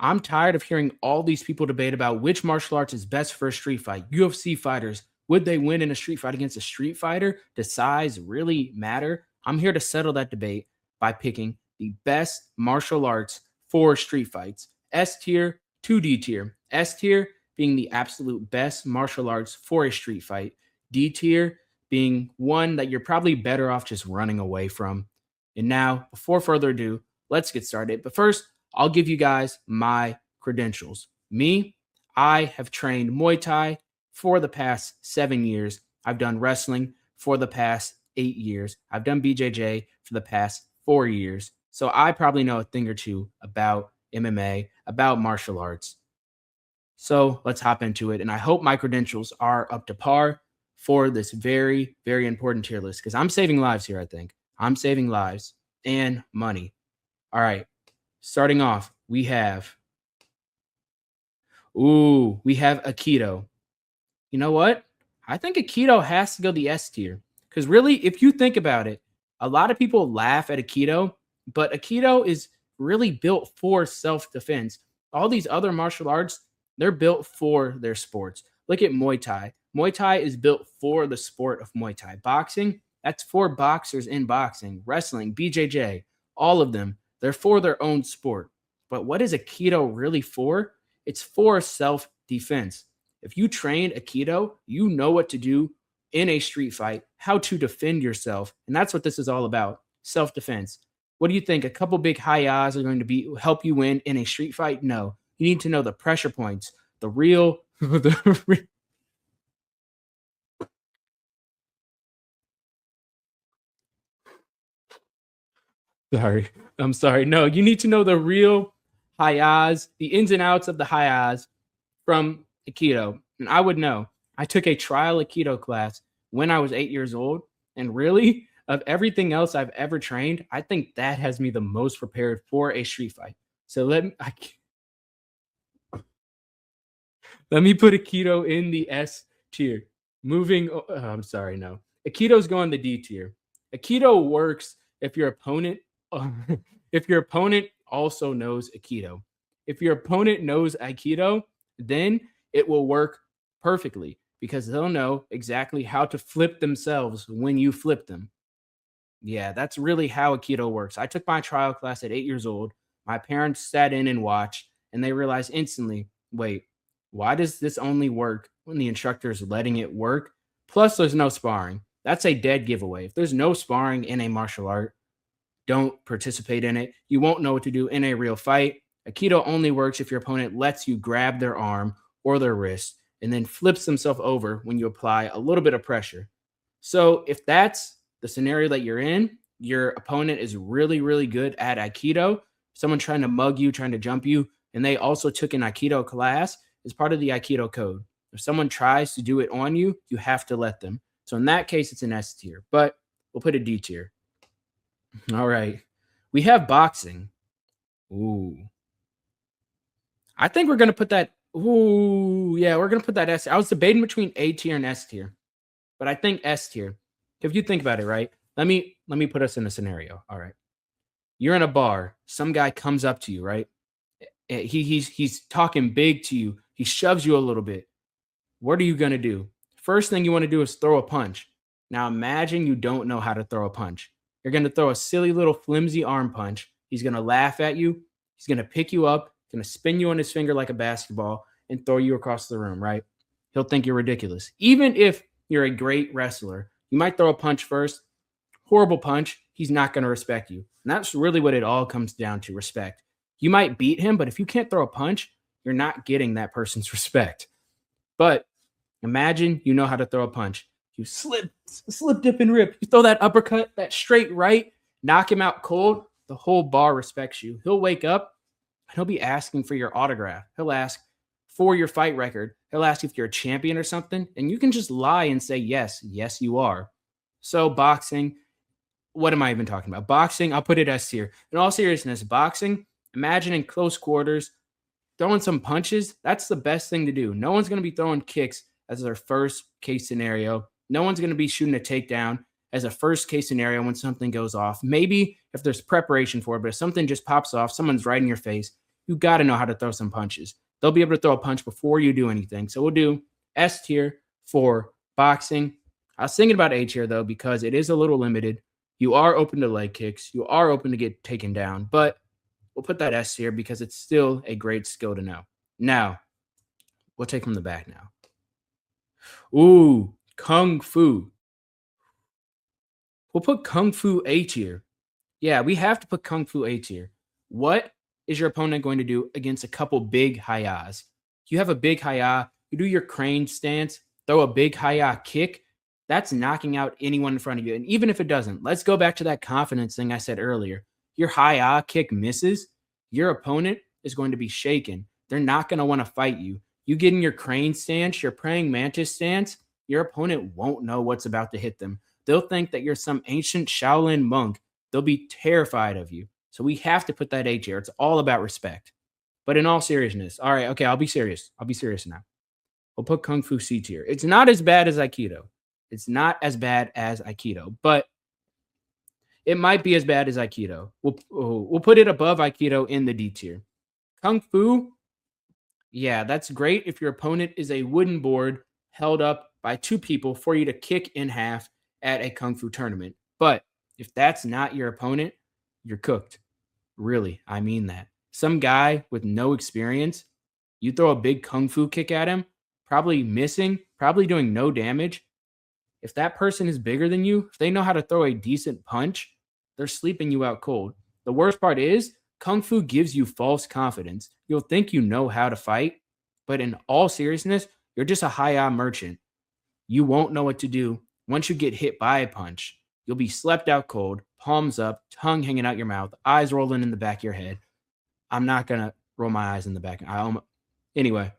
I'm tired of hearing all these people debate about which martial arts is best for a street fight. UFC fighters, would they win in a street fight against a street fighter? Does size really matter? I'm here to settle that debate by picking the best martial arts for street fights. S tier to D tier. S tier being the absolute best martial arts for a street fight. D tier being one that you're probably better off just running away from. And now, before further ado, let's get started. But first, I'll give you guys my credentials. Me, I have trained Muay Thai for the past 7 years. I've done wrestling for the past 8 years. I've done BJJ for the past 4 years. So I probably know a thing or two about MMA, about martial arts. So let's hop into it. And I hope my credentials are up to par for this very, very important tier list because I'm saving lives here, I think. I'm saving lives and money. All right. Starting off, we have Aikido. You know what? I think Aikido has to go the S tier because really, if you think about it, a lot of people laugh at Aikido, but Aikido is really built for self-defense. All these other martial arts, they're built for their sports. Look at Muay Thai. Muay Thai is built for the sport of Muay Thai. Boxing, that's for boxers in boxing. Wrestling, BJJ, all of them. They're for their own sport. But what is Aikido really for? It's for self-defense. If you train Aikido, you know what to do in a street fight, how to defend yourself. And that's what this is all about, self-defense. What do you think? A couple big hi-yas are going to help you win in a street fight? No. You need to know the pressure points, the real Sorry. I'm sorry. No, you need to know the real hayas, the ins and outs of the hayas from Aikido. And I would know. I took a trial Aikido class when I was 8 years old. And really, of everything else I've ever trained, I think that has me the most prepared for a street fight. So let me put Aikido in the S tier. I'm sorry, no. Aikido's going the D tier. Aikido works if your opponent also knows Aikido. If your opponent knows Aikido, then it will work perfectly because they'll know exactly how to flip themselves when you flip them. Yeah, that's really how Aikido works. I took my trial class at 8 years old. My parents sat in and watched, and they realized instantly, wait, why does this only work when the instructor is letting it work? Plus, there's no sparring. That's a dead giveaway. If there's no sparring in a martial art, don't participate in it. You won't know what to do in a real fight. Aikido only works if your opponent lets you grab their arm or their wrist and then flips themselves over when you apply a little bit of pressure. So if that's the scenario that you're in, your opponent is really, really good at Aikido, someone trying to mug you, trying to jump you, and they also took an Aikido class as part of the Aikido code. If someone tries to do it on you, you have to let them. So in that case, it's an S tier, but we'll put a D tier. All right. We have boxing. Ooh. I think we're going to put that. Ooh, yeah, we're going to put that S. I was debating between A tier and S tier, but I think S tier. If you think about it, right? Let me put us in a scenario. All right. You're in a bar. Some guy comes up to you, right? He's talking big to you. He shoves you a little bit. What are you going to do? First thing you want to do is throw a punch. Now imagine you don't know how to throw a punch. You're going to throw a silly little flimsy arm punch. He's going to laugh at you. He's going to pick you up, going to spin you on his finger like a basketball and throw you across the room, right? He'll think you're ridiculous. Even if you're a great wrestler, you might throw a punch first. Horrible punch. He's not going to respect you. And that's really what it all comes down to, respect. You might beat him, but if you can't throw a punch, you're not getting that person's respect. But imagine you know how to throw a punch. You slip, dip, and rip. You throw that uppercut, that straight right, knock him out cold. The whole bar respects you. He'll wake up and he'll be asking for your autograph. He'll ask for your fight record. He'll ask if you're a champion or something. And you can just lie and say, yes, you are. So boxing, what am I even talking about? Boxing, I'll put it S tier. In all seriousness, boxing, imagine in close quarters, throwing some punches, that's the best thing to do. No one's going to be throwing kicks as their first case scenario. No one's going to be shooting a takedown as a first case scenario when something goes off. Maybe if there's preparation for it, but if something just pops off, someone's right in your face, You got to know how to throw some punches. They'll be able to throw a punch before you do anything. So we'll do S tier for boxing. I was thinking about A tier though, because it is a little limited. You are open to leg kicks. You are open to get taken down, but we'll put that S tier because it's still a great skill to know. Now, we'll take from the back now. Ooh, Kung Fu. We'll put Kung Fu A tier. Yeah, we have to put Kung Fu A tier. What is your opponent going to do against a couple big hayas? You have a big haya, you do your crane stance, throw a big haya kick. That's knocking out anyone in front of you. And even if it doesn't, let's go back to that confidence thing I said earlier. Your haya kick misses, your opponent is going to be shaken. They're not going to want to fight you. You get in your crane stance, your praying mantis stance, your opponent won't know what's about to hit them. They'll think that you're some ancient Shaolin monk. They'll be terrified of you. So we have to put that A tier. It's all about respect. But in all seriousness, all right, okay, I'll be serious. I'll be serious now. We'll put Kung Fu C tier. It's not as bad as Aikido. It's not as bad as Aikido, but it might be as bad as Aikido. We'll put it above Aikido in the D tier. Kung Fu, yeah, that's great if your opponent is a wooden board held up by two people for you to kick in half at a Kung Fu tournament. But if that's not your opponent, you're cooked. Really, I mean that. Some guy with no experience, you throw a big Kung Fu kick at him, probably missing, probably doing no damage. If that person is bigger than you, if they know how to throw a decent punch, they're sleeping you out cold. The worst part is Kung Fu gives you false confidence. You'll think you know how to fight, but in all seriousness, you're just a high-eye merchant. You won't know what to do once you get hit by a punch. You'll be slept out cold, palms up, tongue hanging out your mouth, eyes rolling in the back of your head. I'm not going to roll my eyes in the back. Anyway,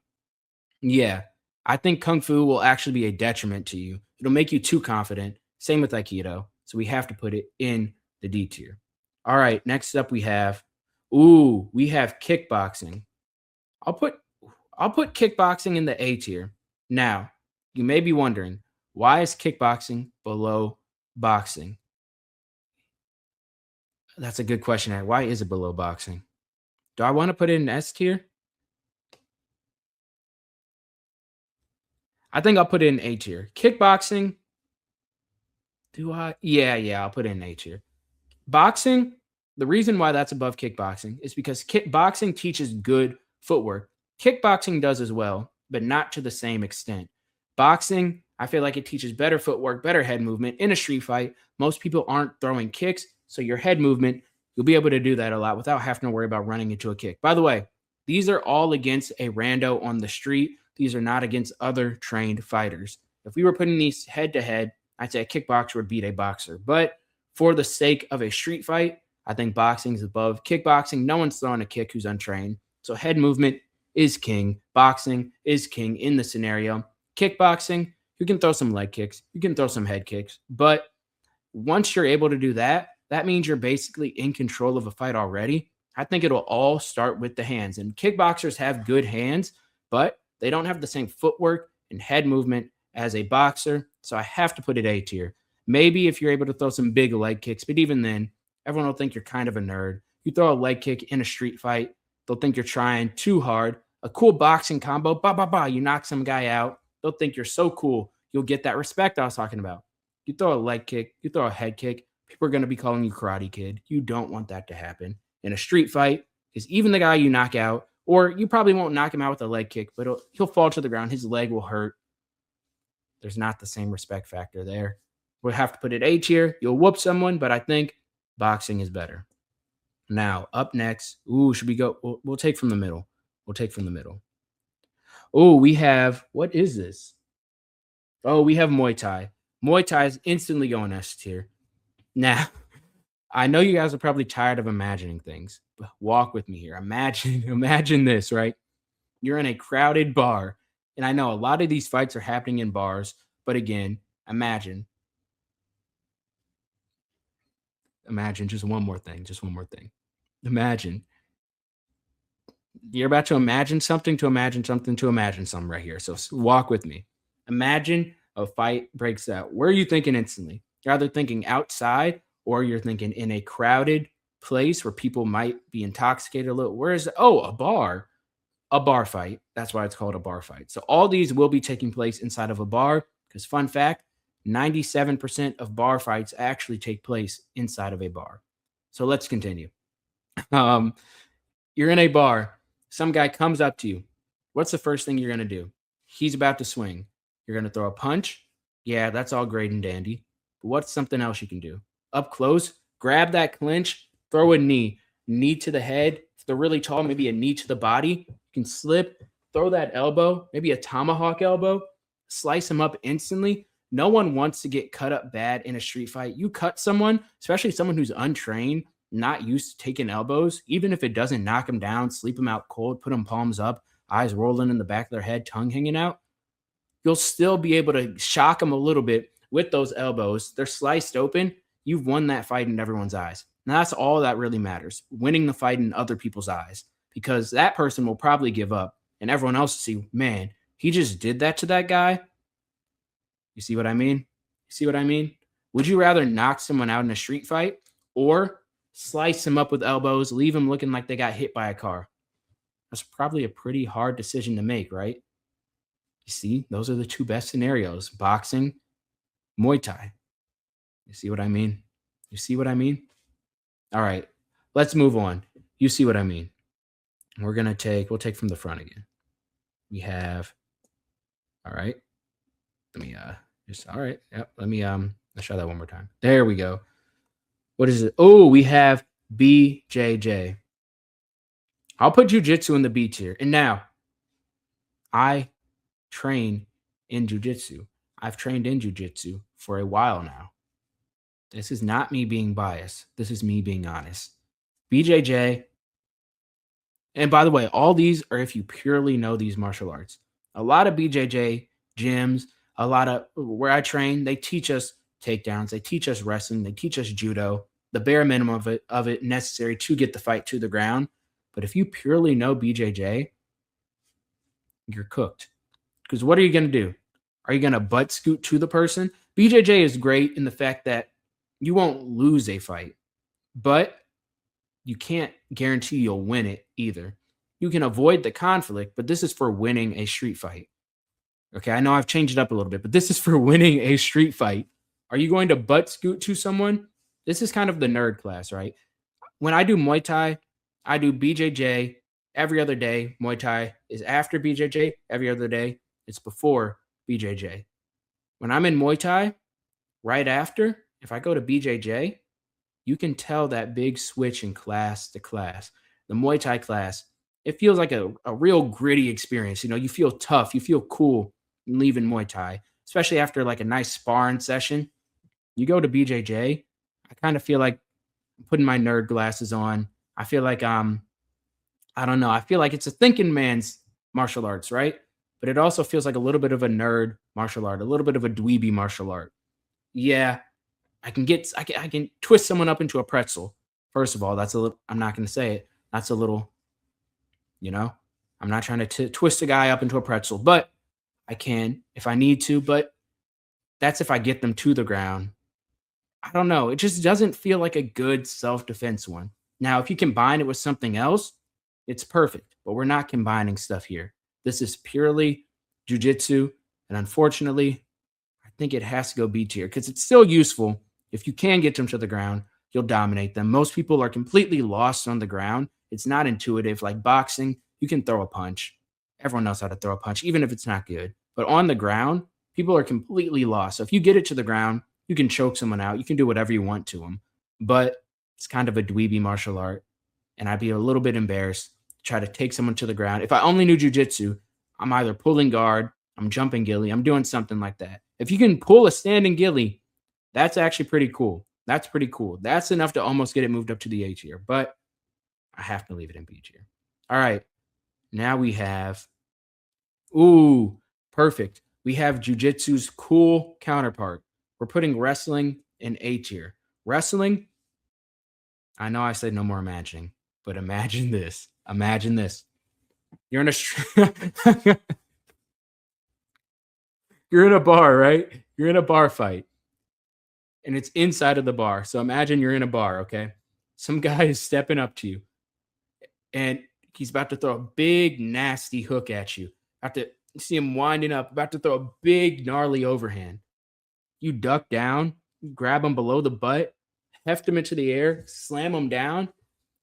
yeah, I think Kung Fu will actually be a detriment to you. It'll make you too confident. Same with Aikido. So we have to put it in the D tier. All right, next up we have kickboxing. I'll put kickboxing in the A tier. Now, you may be wondering, why is kickboxing below boxing? That's a good question. Why is it below boxing? Do I want to put it in S tier? I think I'll put it in A tier. Kickboxing. Do I? Yeah, I'll put it in A tier. Boxing, the reason why that's above kickboxing is because kickboxing teaches good footwork. Kickboxing does as well, but not to the same extent. Boxing, I feel like it teaches better footwork, better head movement. In a street fight, most people aren't throwing kicks, so your head movement, you'll be able to do that a lot without having to worry about running into a kick. By the way, these are all against a rando on the street. These are not against other trained fighters. If we were putting these head to head, I'd say a kickboxer would beat a boxer. But for the sake of a street fight, I think boxing is above kickboxing. No one's throwing a kick who's untrained. So head movement is king. Boxing is king in the scenario. Kickboxing, you can throw some leg kicks. You can throw some head kicks. But once you're able to do that, that means you're basically in control of a fight already. I think it'll all start with the hands. And kickboxers have good hands, but they don't have the same footwork and head movement as a boxer. So I have to put it A tier. Maybe if you're able to throw some big leg kicks, but even then, everyone will think you're kind of a nerd. You throw a leg kick in a street fight, they'll think you're trying too hard. A cool boxing combo, you knock some guy out. They'll think you're so cool. You'll get that respect I was talking about. You throw a leg kick, you throw a head kick, people are going to be calling you Karate Kid. You don't want that to happen in a street fight, because even the guy you knock out, or you probably won't knock him out with a leg kick, but he'll fall to the ground. His leg will hurt. There's not the same respect factor there. We'll have to put it A tier. You'll whoop someone, but I think boxing is better. Now, up next, should we go? We'll take from the middle. We have, what is this? We have Muay Thai. Muay Thai is instantly going S tier. Now, I know you guys are probably tired of imagining things, but walk with me here. Imagine this, right? You're in a crowded bar, and I know a lot of these fights are happening in bars, but again, imagine just one more thing. Imagine you're about to imagine something right here. So walk with me. Imagine a fight breaks out. Where are you thinking instantly? You're either thinking outside or you're thinking in a crowded place where people might be intoxicated a little. Where is it? Oh, a bar fight. That's why it's called a bar fight. So all these will be taking place inside of a bar because fun fact, 97% of bar fights actually take place inside of a bar. So let's continue. Um, you're in a bar. Some guy comes up to you. What's the first thing you're going to do? He's about to swing. You're going to throw a punch. Yeah, that's all great and dandy. But what's something else you can do? Up close, grab that clinch, throw a knee to the head. If they're really tall, maybe a knee to the body. You can slip, throw that elbow, maybe a tomahawk elbow, slice them up instantly. No one wants to get cut up bad in a street fight. You cut someone, especially someone who's untrained, not used to taking elbows, even if it doesn't knock them down, sleep them out cold, put them palms up, eyes rolling in the back of their head, tongue hanging out, you'll still be able to shock them a little bit with those elbows. They're sliced open. You've won that fight in everyone's eyes. And that's all that really matters, winning the fight in other people's eyes, because that person will probably give up and everyone else will see, man, he just did that to that guy. You see what I mean? You see what I mean? Would you rather knock someone out in a street fight or slice them up with elbows, leave them looking like they got hit by a car? That's probably a pretty hard decision to make, right? You see, those are the two best scenarios: boxing, Muay Thai. You see what I mean? You see what I mean? All right, let's move on. You see what I mean? We'll take from the front again. We have, all right. Let me all right. Yep. Let's try that one more time. There we go. What is it? Oh, we have BJJ. I'll put jujitsu in the B tier. And now I train in jujitsu. I've trained in jujitsu for a while now. This is not me being biased. This is me being honest. BJJ, and by the way, all these are if you purely know these martial arts. A lot of BJJ gyms, a lot of where I train, they teach us takedowns, they teach us wrestling, they teach us judo, the bare minimum of it necessary to get the fight to the ground. But if you purely know BJJ, you're cooked. Because what are you going to do? Are you going to butt scoot to the person? BJJ is great in the fact that you won't lose a fight, but you can't guarantee you'll win it either. You can avoid the conflict, but this is for winning a street fight. Okay, I know I've changed it up a little bit, but this is for winning a street fight. Are you going to butt scoot to someone? This is kind of the nerd class, right? When I do Muay Thai, I do BJJ every other day. Muay Thai is after BJJ. Every other day, it's before BJJ. When I'm in Muay Thai, right after, if I go to BJJ, you can tell that big switch in class to class. The Muay Thai class, it feels like a real gritty experience. You know, you feel tough, you feel cool leaving Muay Thai, especially after like a nice sparring session. You go to BJJ, I kind of feel like I'm putting my nerd glasses on. I feel like I don't know. I feel like it's a thinking man's martial arts, right? But it also feels like a little bit of a nerd martial art, a little bit of a dweeby martial art. Yeah, I can twist someone up into a pretzel. First of all, that's a little. I'm not going to say it. That's a little. You know, I'm not trying to twist a guy up into a pretzel, but I can if I need to. But that's if I get them to the ground. I don't know. It just doesn't feel like a good self defense one. Now, if you combine it with something else, it's perfect. But we're not combining stuff here. This is purely jujitsu, and unfortunately, I think it has to go B tier because it's still useful. If you can get them to the ground, you'll dominate them. Most people are completely lost on the ground. It's not intuitive. Like boxing, you can throw a punch. Everyone knows how to throw a punch, even if it's not good. But on the ground, people are completely lost. So if you get it to the ground, you can choke someone out. You can do whatever you want to them. But it's kind of a dweeby martial art. And I'd be a little bit embarrassed to try to take someone to the ground. If I only knew jujitsu, I'm either pulling guard, I'm jumping ghillie, I'm doing something like that. If you can pull a standing ghillie, that's actually pretty cool. That's pretty cool. That's enough to almost get it moved up to the A tier, but I have to leave it in B tier. All right. Now we have, ooh, perfect. We have jujitsu's cool counterpart. We're putting wrestling in A tier. Wrestling, I know I said no more imagining, but imagine this. Imagine this. You're in a you're in a bar, right? You're in a bar fight. And it's inside of the bar. So imagine you're in a bar, okay? Some guy is stepping up to you and he's about to throw a big, nasty hook at you. About to see him winding up, about to throw a big, gnarly overhand. You duck down, grab him below the butt, heft him into the air, slam him down.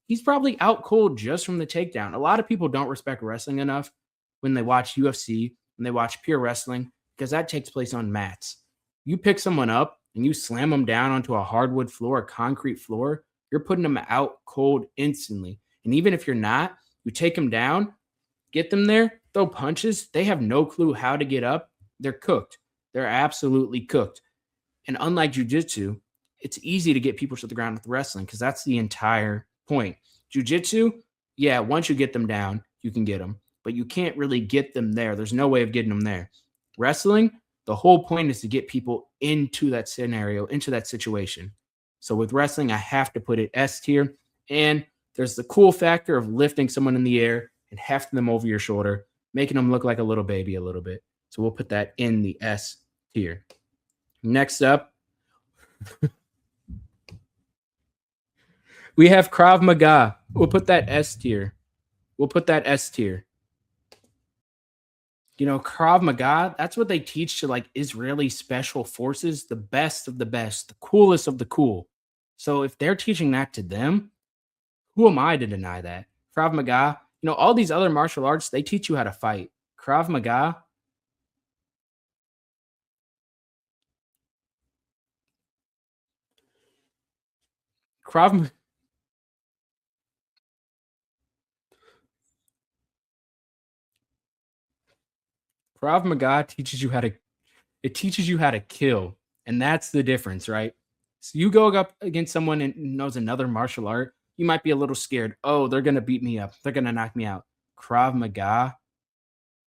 He's probably out cold just from the takedown. A lot of people don't respect wrestling enough when they watch UFC, when they watch pure wrestling, because that takes place on mats. You pick someone up and you slam them down onto a hardwood floor, a concrete floor, you're putting them out cold instantly. And even if you're not, you take them down, get them there, throw punches. They have no clue how to get up. They're cooked. They're absolutely cooked. And unlike jujitsu, it's easy to get people to the ground with wrestling because that's the entire point. Jiu-jitsu, yeah, once you get them down, you can get them, but you can't really get them there. There's no way of getting them there. Wrestling, the whole point is to get people into that scenario, into that situation. So with wrestling, I have to put it S tier. And there's the cool factor of lifting someone in the air and hefting them over your shoulder, making them look like a little baby a little bit. So we'll put that in the S tier. Next up, we have Krav Maga. We'll put that S tier. We'll put that S tier. You know, Krav Maga, that's what they teach to like Israeli special forces, the best of the best, the coolest of the cool. So if they're teaching that to them, who am I to deny that? Krav Maga, you know, all these other martial arts, they teach you how to fight. Krav Maga, Krav, Krav Maga teaches you how to it teaches you how to kill. And that's the difference, right? So you go up against someone who knows another martial art, you might be a little scared. Oh, they're gonna beat me up. They're gonna knock me out. Krav Maga,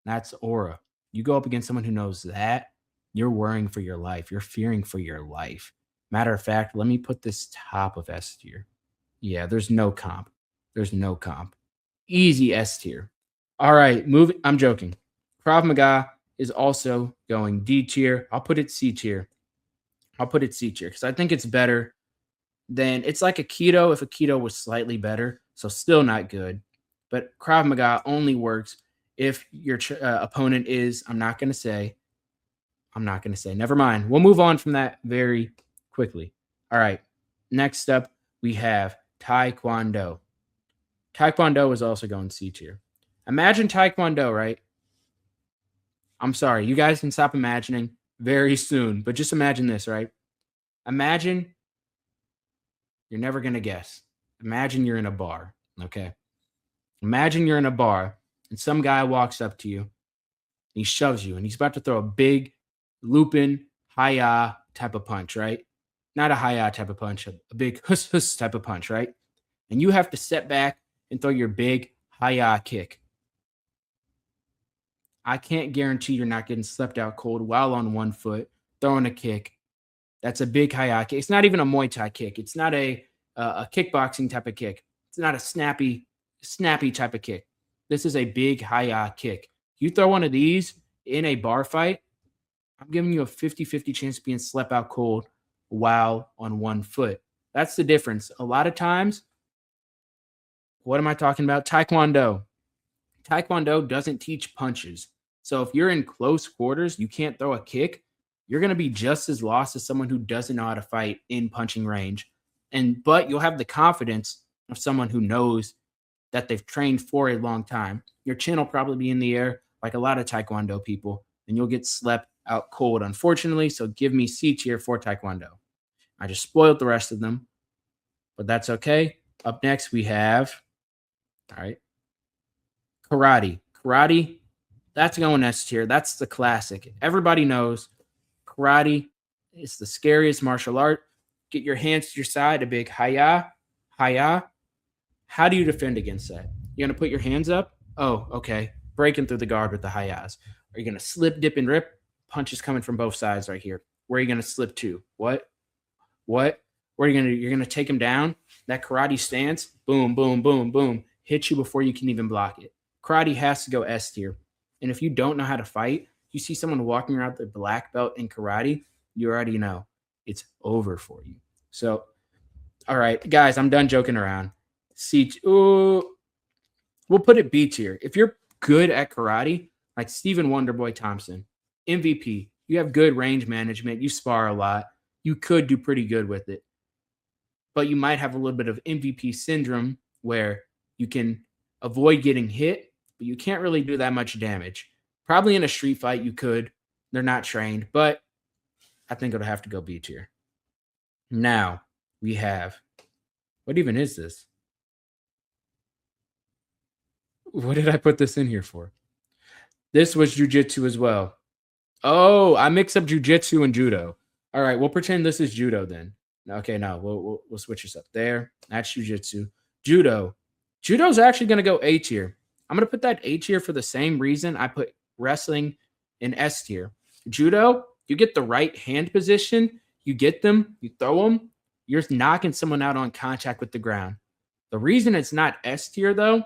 that's aura. You go up against someone who knows that, you're worrying for your life. You're fearing for your life. Matter of fact, let me put this top of S tier. Yeah, there's no comp. There's no comp. Easy S tier. All right, moving. I'm joking. Krav Maga is also going D tier. I'll put it C tier. I'll put it C tier because I think it's better than it's like a keto if a keto was slightly better. So still not good. But Krav Maga only works if your opponent is, I'm not going to say, never mind. We'll move on from that very quickly. All right. Next up, we have Taekwondo. Taekwondo is also going C tier. Imagine Taekwondo, right? I'm sorry, you guys can stop imagining very soon, but just imagine this, right? Imagine you're never going to guess. Imagine you're in a bar, okay? Imagine you're in a bar and some guy walks up to you and he shoves you and he's about to throw a big looping, hi-ya type of punch, right? Not a hi-ya type of punch, a big hus type of punch, right? And you have to step back and throw your big hi-ya kick. I can't guarantee you're not getting slept out cold while on one foot, throwing a kick. That's a big hi-ya kick. It's not even a Muay Thai kick. It's not a kickboxing type of kick. It's not a snappy type of kick. This is a big hi-ya kick. You throw one of these in a bar fight, I'm giving you a 50-50 chance of being slept out cold while on one foot. That's the difference. A lot of times, what am I talking about? Taekwondo. Taekwondo doesn't teach punches. So if you're in close quarters, you can't throw a kick, you're going to be just as lost as someone who doesn't know how to fight in punching range. But you'll have the confidence of someone who knows that they've trained for a long time. Your chin will probably be in the air like a lot of Taekwondo people, and you'll get slept out cold, unfortunately. So give me C tier for Taekwondo. I just spoiled the rest of them, but that's okay. Up next, we have, all right, karate. Karate, that's going S tier. That's the classic. Everybody knows karate is the scariest martial art. Get your hands to your side, a big hi-ya, hi-ya. How do you defend against that? You're going to put your hands up? Oh, okay. Breaking through the guard with the hi-yas. Are you going to slip, dip, and rip? Punches coming from both sides right here. Where are you going to slip to? What? Where are you going to, you're going to take him down? That karate stance, boom, boom, boom, boom, hit you before you can even block it. Karate has to go S tier. And if you don't know how to fight, you see someone walking around the black belt in karate, you already know it's over for you. So All right, guys, I'm done joking around. Ooh, we'll put it B tier. If you're good at karate, like Stephen Wonderboy Thompson, MVP, you have good range management, you spar a lot, you could do pretty good with it. But you might have a little bit of MVP syndrome where you can avoid getting hit, but you can't really do that much damage. Probably in a street fight, you could. They're not trained, but I think it'll have to go B tier. Now we have, what even is this? What did I put this in here for? This was jujitsu as well. Oh, I mixed up jujitsu and judo. All right, we'll pretend this is judo then. Okay, no, we'll switch this up. There, that's jujitsu. Judo. Judo's actually going to go A tier. I'm going to put that A tier for the same reason I put wrestling in S tier. Judo, you get the right hand position, you get them, you throw them, you're knocking someone out on contact with the ground. The reason it's not S tier though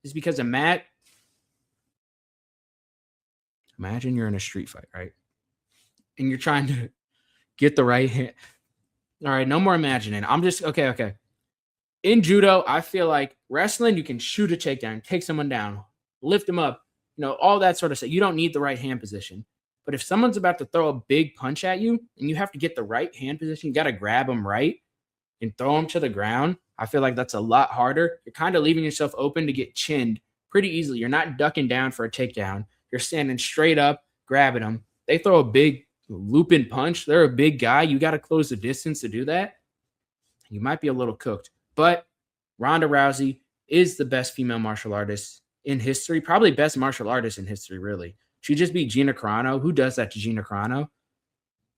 is because imagine you're in a street fight, right? And you're trying to get the right hand. All right, no more imagining. I'm just okay. In judo, I feel like wrestling, you can shoot a takedown, take someone down, lift them up, all that sort of stuff. You don't need the right hand position. But if someone's about to throw a big punch at you and you have to get the right hand position, you got to grab them right and throw them to the ground. I feel like that's a lot harder. You're kind of leaving yourself open to get chinned pretty easily. You're not ducking down for a takedown. You're standing straight up, grabbing them. They throw a big looping punch. They're a big guy. You got to close the distance to do that. You might be a little cooked. But Ronda Rousey is the best female martial artist in history, probably best martial artist in history, really. She just beat Gina Carano. Who does that to Gina Carano?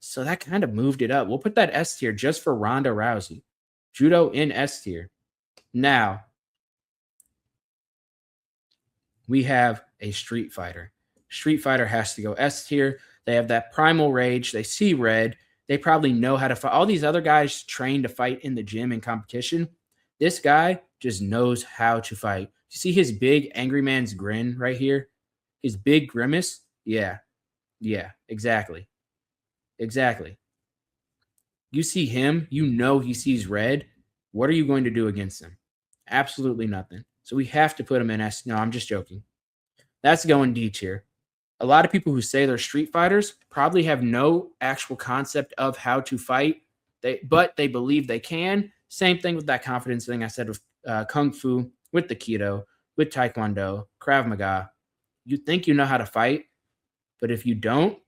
So that kind of moved it up. We'll put that S tier just for Ronda Rousey. Judo in S tier. Now, we have a Street Fighter. Street Fighter has to go S tier. They have that primal rage. They see red. They probably know how to fight. All these other guys train to fight in the gym in competition. This guy just knows how to fight. You see his big angry man's grin right here? His big grimace? Yeah, exactly. You see him, you know he sees red. What are you going to do against him? Absolutely nothing. So we have to put him in S. No, I'm just joking. That's going D tier. A lot of people who say they're street fighters probably have no actual concept of how to fight, but they believe they can. Same thing with that confidence thing I said with Kung Fu, with the Aikido, with Taekwondo, Krav Maga. You think you know how to fight, but if you don't,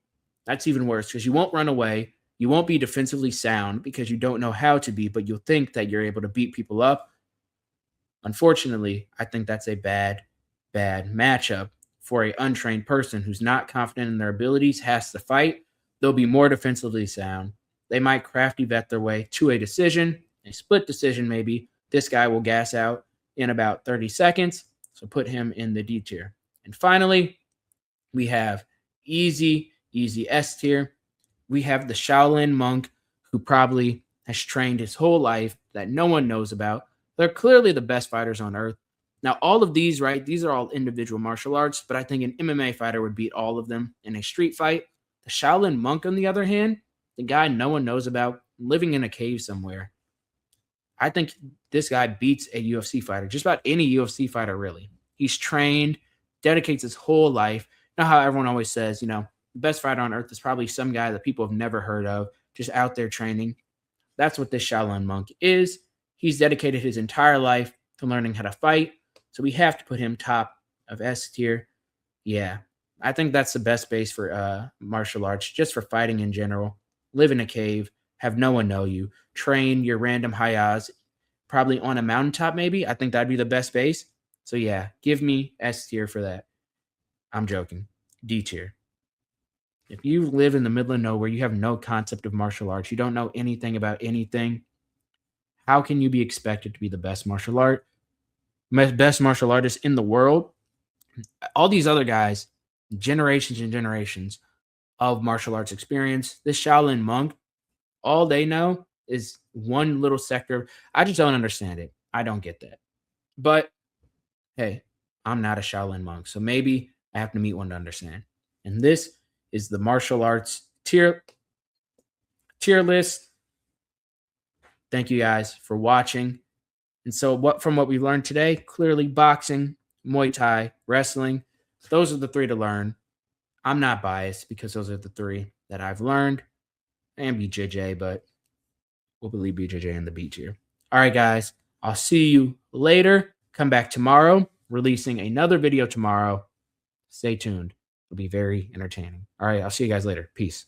that's even worse because you won't run away. You won't be defensively sound because you don't know how to be, but you'll think that you're able to beat people up. Unfortunately, I think that's a bad matchup for an untrained person who's not confident in their abilities, has to fight. They'll be more defensively sound. They might crafty vet their way to a decision, a split decision maybe. This guy will gas out in about 30 seconds, so put him in the D tier. And finally, we have easy S tier. We have the Shaolin monk who probably has trained his whole life that no one knows about. They're clearly the best fighters on earth. Now, all of these, right, these are all individual martial arts, but I think an MMA fighter would beat all of them in a street fight. The Shaolin monk, on the other hand, the guy no one knows about, living in a cave somewhere. I think this guy beats a UFC fighter, just about any UFC fighter, really. He's trained, dedicates his whole life. You know how everyone always says, the best fighter on earth is probably some guy that people have never heard of, just out there training. That's what this Shaolin monk is. He's dedicated his entire life to learning how to fight. So we have to put him top of S tier. Yeah, I think that's the best base for martial arts, just for fighting in general. Live in a cave, have no one know you, train your random hayas, probably on a mountaintop maybe. I think that'd be the best base. So yeah, give me S tier for that. I'm joking. D tier. If you live in the middle of nowhere, you have no concept of martial arts, you don't know anything about anything, how can you be expected to be the best martial artist in the world? All these other guys, generations and generations of martial arts experience. This Shaolin monk, all they know is one little sector. I just don't understand it. I don't get that. But hey, I'm not a Shaolin monk, so maybe I have to meet one to understand. And this is the martial arts tier list. Thank you guys for watching. And so from what we learned today, clearly boxing, Muay Thai, wrestling, those are the 3 to learn. I'm not biased because those are the 3 that I've learned, and BJJ, but we'll believe BJJ on the beach here. All right, guys, I'll see you later. Come back tomorrow, releasing another video tomorrow. Stay tuned. It'll be very entertaining. All right, I'll see you guys later. Peace.